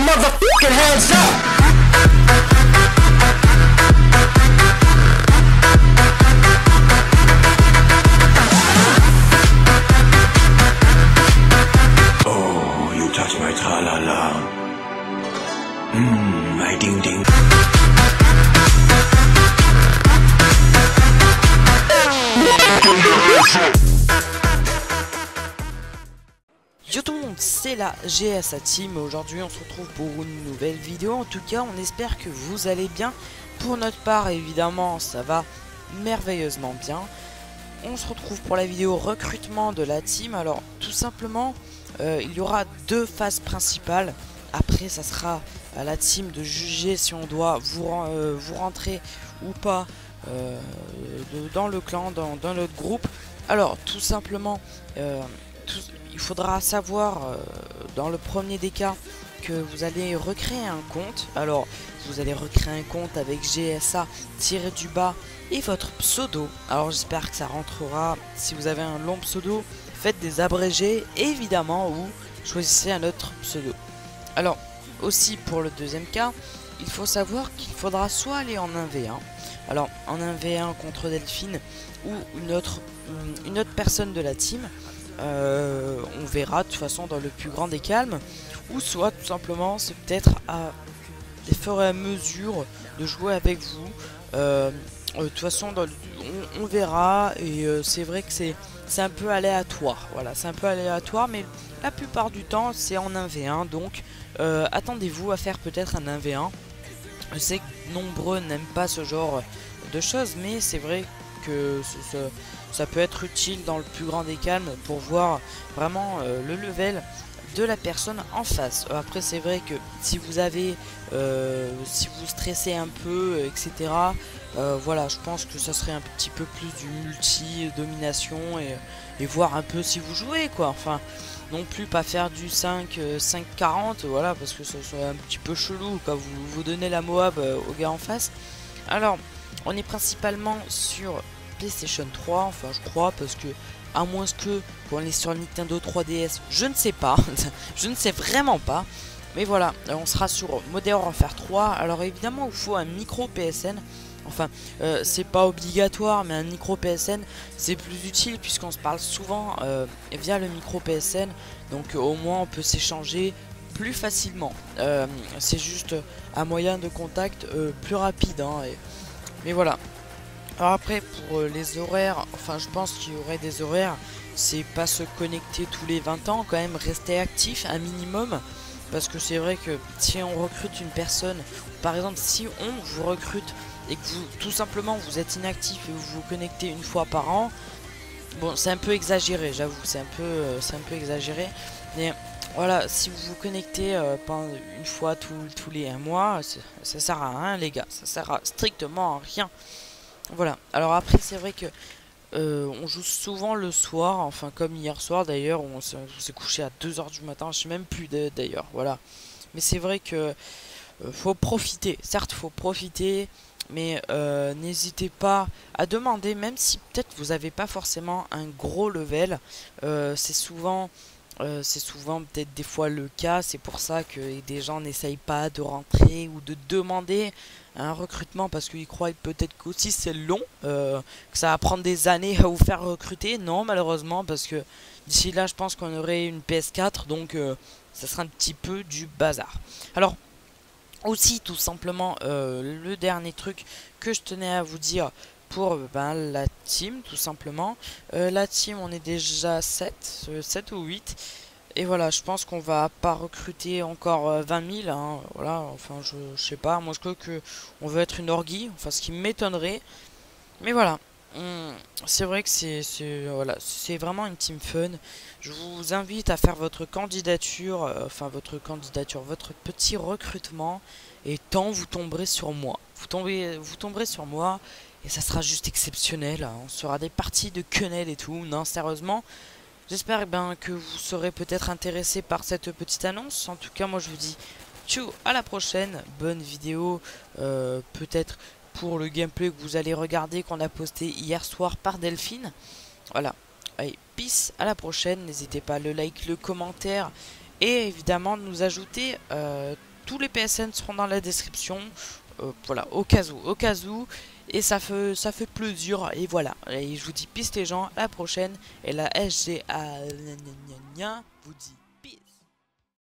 motherfucking hands up. Oh, you touch my tra-la-la. My ding-ding. Yo tout le monde, c'est la GSA Team. Aujourd'hui on se retrouve pour une nouvelle vidéo. En tout cas on espère que vous allez bien. Pour notre part évidemment ça va merveilleusement bien. On se retrouve pour la vidéo recrutement de la team. Alors tout simplement il y aura deux phases principales. Après ça sera à la team de juger si on doit vous rentrer ou pas dans le clan, dans notre groupe. Alors tout simplement il faudra savoir dans le premier des cas que vous allez recréer un compte. Alors vous allez recréer un compte avec GSA tiré du bas et votre pseudo. Alors j'espère que ça rentrera. Si vous avez un long pseudo, faites des abrégés évidemment ou choisissez un autre pseudo. Alors aussi pour le deuxième cas, il faut savoir qu'il faudra soit aller en 1v1. Alors en 1v1 contre Delphine ou une autre personne de la team. On verra de toute façon dans le plus grand des calmes, ou soit tout simplement c'est peut-être à des fur et à mesure de jouer avec vous. De toute façon on verra, et c'est vrai que c'est un peu aléatoire. Voilà, c'est un peu aléatoire, mais la plupart du temps c'est en 1v1, donc attendez-vous à faire peut-être un 1v1. Je sais que nombreux n'aiment pas ce genre de choses, mais c'est vrai que ça peut être utile dans le plus grand des calmes pour voir vraiment le level de la personne en face. Après c'est vrai que si vous avez si vous stressez un peu, etc., voilà, je pense que ça serait un petit peu plus du multi domination et voir un peu si vous jouez quoi. Enfin non plus pas faire du 5-40, voilà, parce que ça serait un petit peu chelou quand vous donnez la Moab au gars en face. Alors on est principalement sur PlayStation 3, enfin je crois, parce que à moins que on est sur Nintendo 3DS, je ne sais pas. Je ne sais vraiment pas, mais voilà, on sera sur Modern Warfare 3. Alors évidemment il faut un micro PSN. Enfin c'est pas obligatoire, mais un micro PSN c'est plus utile puisqu'on se parle souvent via le micro PSN, donc au moins on peut s'échanger plus facilement. C'est juste un moyen de contact plus rapide, hein, mais voilà. Alors après pour les horaires, enfin je pense qu'il y aurait des horaires, c'est pas se connecter tous les 20 ans, quand même rester actif un minimum, parce que c'est vrai que si on recrute une personne, par exemple si on vous recrute et que vous tout simplement vous êtes inactif et vous vous connectez une fois par an, bon c'est un peu exagéré, j'avoue, c'est un peu exagéré, mais voilà, si vous vous connectez une fois tous les 1 mois, ça sert à rien les gars, ça sert à strictement à rien. Voilà, alors après c'est vrai que on joue souvent le soir, enfin comme hier soir d'ailleurs, on s'est couché à 2 h du matin, je sais même plus d'ailleurs, voilà. Mais c'est vrai que faut profiter, certes faut profiter, mais n'hésitez pas à demander, même si peut-être vous n'avez pas forcément un gros level, c'est souvent peut-être des fois le cas. C'est pour ça que des gens n'essayent pas de rentrer ou de demander un recrutement, parce qu'ils croient peut-être qu'aussi c'est long, que ça va prendre des années à vous faire recruter. Non, malheureusement, parce que d'ici là je pense qu'on aurait une PS4, donc ça sera un petit peu du bazar. Alors aussi tout simplement le dernier truc que je tenais à vous dire pour la team, tout simplement. La team, on est déjà 7 ou 8. Et voilà, je pense qu'on va pas recruter encore 20 000. Hein, voilà, enfin, je sais pas. Moi, je crois que on veut être une orgie. Enfin, ce qui m'étonnerait. Mais voilà. C'est vrai que voilà, c'est vraiment une team fun. Je vous invite à faire votre candidature, votre petit recrutement, et tant vous tomberez sur moi. Vous tomberez sur moi et ça sera juste exceptionnel. On sera des parties de quenelle et tout. Non, sérieusement, j'espère que vous serez peut-être intéressé par cette petite annonce. En tout cas, moi je vous dis tchou, à la prochaine. Bonne vidéo, peut-être pour le gameplay que vous allez regarder, qu'on a posté hier soir par Delphine. Voilà, allez, peace, à la prochaine. N'hésitez pas à le like, le commentaire, et évidemment de nous ajouter tous les PSN seront dans la description. Voilà, au cas où. Et ça fait plaisir. Et voilà. Et je vous dis peace les gens, à la prochaine. Et la SGA vous dit